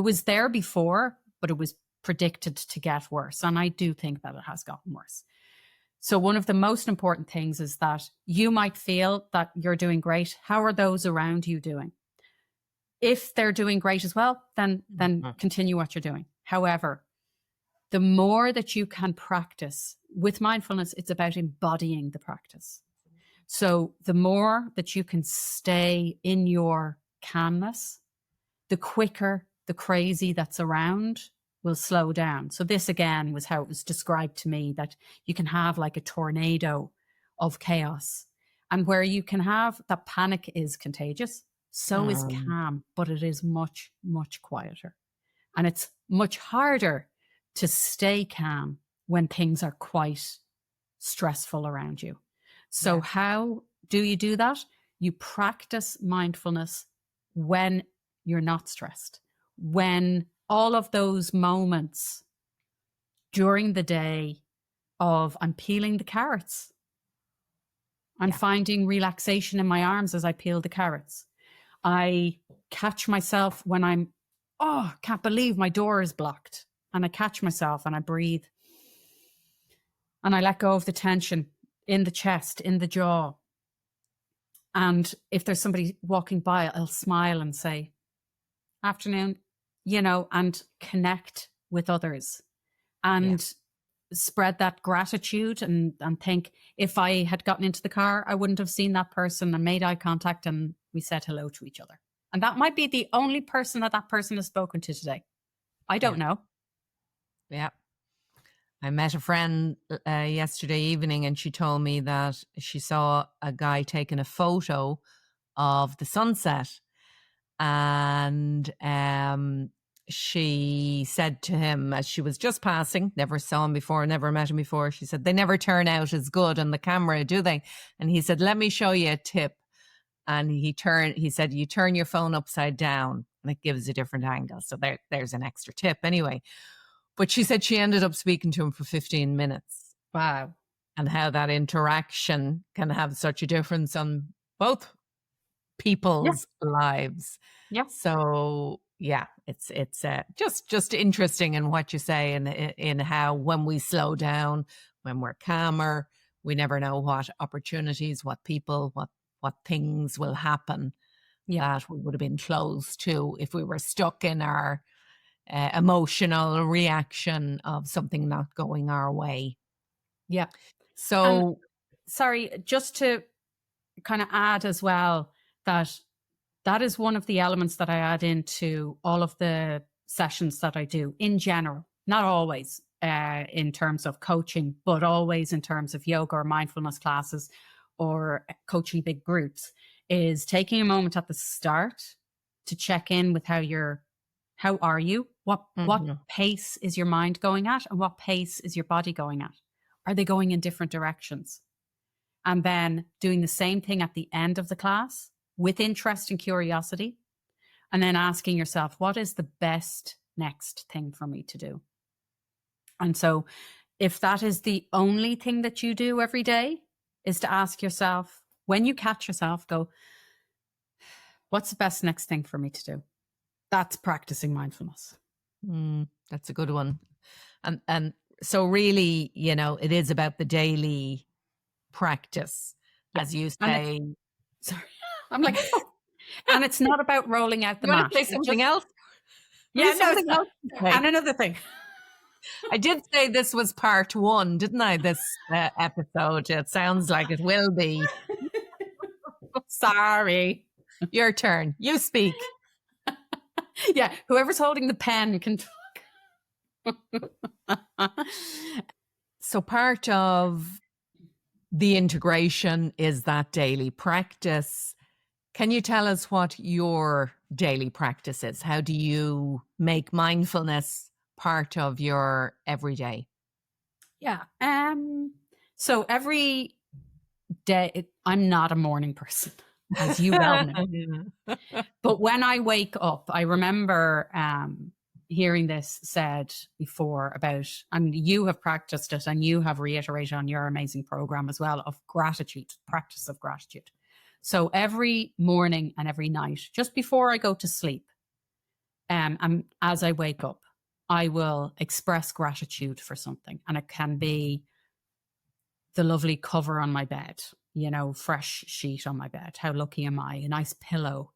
was there before, but it was predicted to get worse. And I do think that it has gotten worse. So one of the most important things is that you might feel that you're doing great. How are those around you doing? If they're doing great as well, then continue what you're doing. However, the more that you can practice with mindfulness, it's about embodying the practice. So the more that you can stay in your calmness, the quicker the crazy that's around will slow down. So this again was how it was described to me, that you can have like a tornado of chaos, and where you can have that panic is contagious. So is calm, but it is much, much quieter. And it's much harder to stay calm when things are quite stressful around you. So how do you do that? You practice mindfulness when you're not stressed, when all of those moments during the day of I'm peeling the carrots, I'm finding relaxation in my arms as I peel the carrots. I catch myself when I'm, can't believe my door is blocked. And I catch myself and I breathe. And I let go of the tension in the chest, in the jaw. And if there's somebody walking by, I'll smile and say, afternoon, and connect with others and spread that gratitude and think, if I had gotten into the car, I wouldn't have seen that person and made eye contact and we said hello to each other. And that might be the only person that person has spoken to today. I don't know. Yeah. I met a friend yesterday evening, and she told me that she saw a guy taking a photo of the sunset, and she said to him as she was just passing, never saw him before, never met him before, she said, they never turn out as good on the camera, do they? And he said, let me show you a tip. And he said, you turn your phone upside down and it gives a different angle. So there's an extra tip anyway. But she said she ended up speaking to him for 15 minutes. Wow. And how that interaction can have such a difference on both people's lives. Yeah. So it's just interesting in what you say, and in how when we slow down, when we're calmer, we never know what opportunities, what people, what things will happen that we would have been closed to if we were stuck in our emotional reaction of something not going our way. Yeah. And So, sorry, just to kind of add as well, that is one of the elements that I add into all of the sessions that I do in general, not always in terms of coaching, but always in terms of yoga or mindfulness classes or coaching big groups, is taking a moment at the start to check in with how are you? What pace is your mind going at, and what pace is your body going at? Are they going in different directions? And then doing the same thing at the end of the class with interest and curiosity, and then asking yourself, what is the best next thing for me to do? And so if that is the only thing that you do every day, is to ask yourself, when you catch yourself, go, what's the best next thing for me to do? That's practicing mindfulness. That's a good one. And so really, it is about the daily practice, as you say. Sorry, I'm like, and it's not about rolling out the You mat. want to say something else? Yeah, something else. And another thing. I did say this was part 1, didn't I? This episode. It sounds like it will be. Sorry. Your turn. You speak. Yeah, whoever's holding the pen can talk. So part of the integration is that daily practice. Can you tell us what your daily practice is? How do you make mindfulness part of your everyday? Yeah. So every day, I'm not a morning person, as you well know. But when I wake up, I remember hearing this said before about, and you have practiced it and you have reiterated on your amazing program as well, of gratitude, practice of gratitude. So every morning and every night, just before I go to sleep, and as I wake up, I will express gratitude for something. And it can be the lovely cover on my bed, fresh sheet on my bed. How lucky am I? A nice pillow,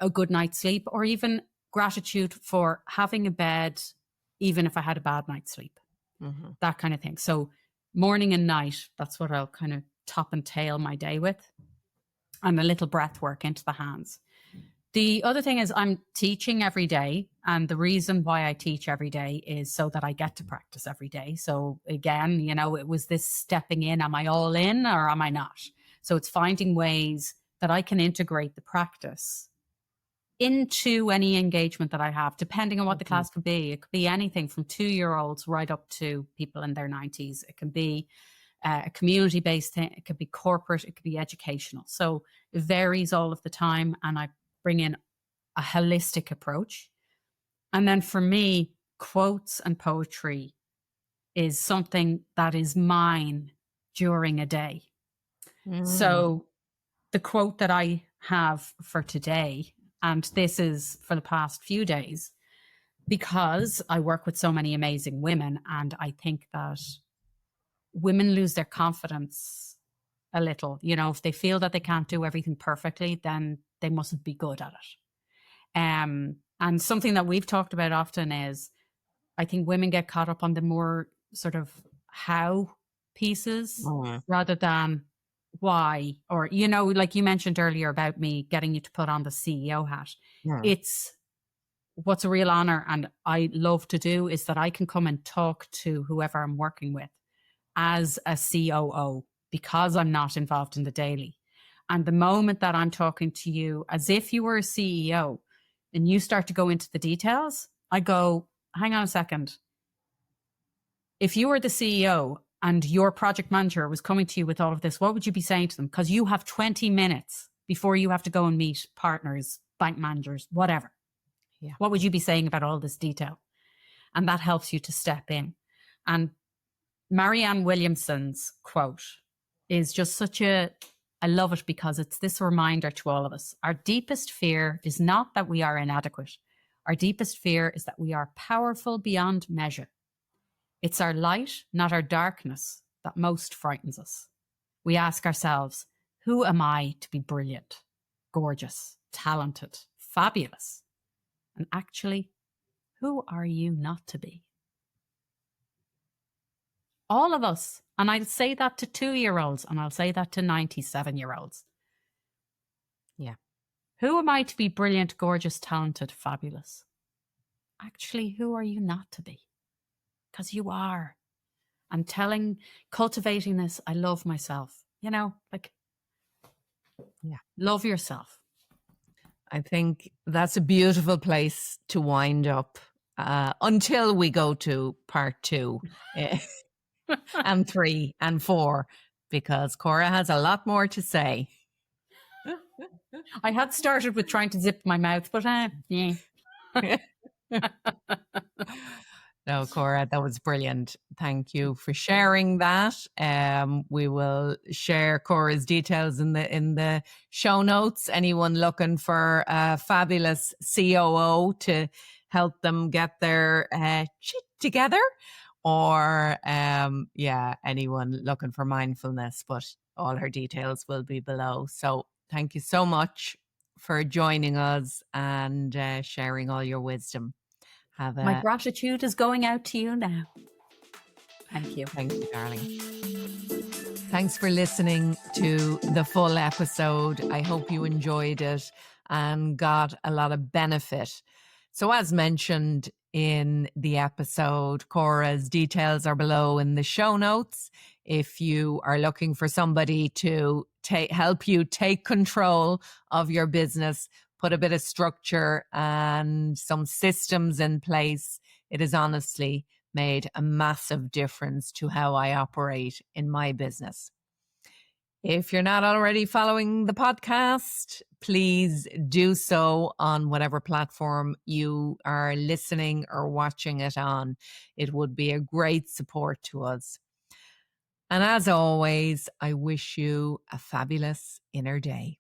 a good night's sleep, or even gratitude for having a bed, even if I had a bad night's sleep, that kind of thing. So morning and night, that's what I'll kind of top and tail my day with, and a little breath work into the hands. The other thing is I'm teaching every day. And the reason why I teach every day is so that I get to practice every day. So again, it was this stepping in. Am I all in or am I not? So it's finding ways that I can integrate the practice into any engagement that I have, depending on what the class could be. It could be anything from 2-year-olds right up to people in their 90s. It can be a community-based thing. It could be corporate. It could be educational. So it varies all of the time. And I bring in a holistic approach. And then for me, quotes and poetry is something that is mine during a day. So the quote that I have for today, and this is for the past few days, because I work with so many amazing women, and I think that women lose their confidence a little. If they feel that they can't do everything perfectly, then they mustn't be good at it. And something that we've talked about often is, I think women get caught up on the more sort of how pieces rather than why, or, like you mentioned earlier about me getting you to put on the CEO hat. It's what's a real honor, and I love to do, is that I can come and talk to whoever I'm working with as a COO, because I'm not involved in the daily. And the moment that I'm talking to you as if you were a CEO and you start to go into the details, I go, hang on a second. If you were the CEO and your project manager was coming to you with all of this, what would you be saying to them? Because you have 20 minutes before you have to go and meet partners, bank managers, whatever. Yeah. What would you be saying about all this detail? And that helps you to step in. And Marianne Williamson's quote is just I love it, because it's this reminder to all of us. Our deepest fear is not that we are inadequate. Our deepest fear is that we are powerful beyond measure. It's our light, not our darkness, that most frightens us. We ask ourselves, who am I to be brilliant, gorgeous, talented, fabulous? And actually, who are you not to be? all of us. And I'll say that to 2-year-olds, and I'll say that to 97-year-olds. Yeah. Who am I to be brilliant, gorgeous, talented, fabulous? Actually, who are you not to be? Because you are. And cultivating this, I love myself. Love yourself. I think that's a beautiful place to wind up until we go to part 2 and 3 and 4, because Córa has a lot more to say. I had started with trying to zip my mouth, but yeah. No, Córa, that was brilliant. Thank you for sharing that. We will share Córa's details in the show notes. Anyone looking for a fabulous COO to help them get their shit together, or anyone looking for mindfulness, but all her details will be below. So thank you so much for joining us and sharing all your wisdom. My gratitude is going out to you now. Thank you, darling. Thanks for listening to the full episode. I hope you enjoyed it and got a lot of benefit. So as mentioned in the episode, Córa's details are below in the show notes. If you are looking for somebody to help you take control of your business, put a bit of structure and some systems in place, it has honestly made a massive difference to how I operate in my business. If you're not already following the podcast, please do so on whatever platform you are listening or watching it on. It would be a great support to us. And as always, I wish you a fabulous inner day.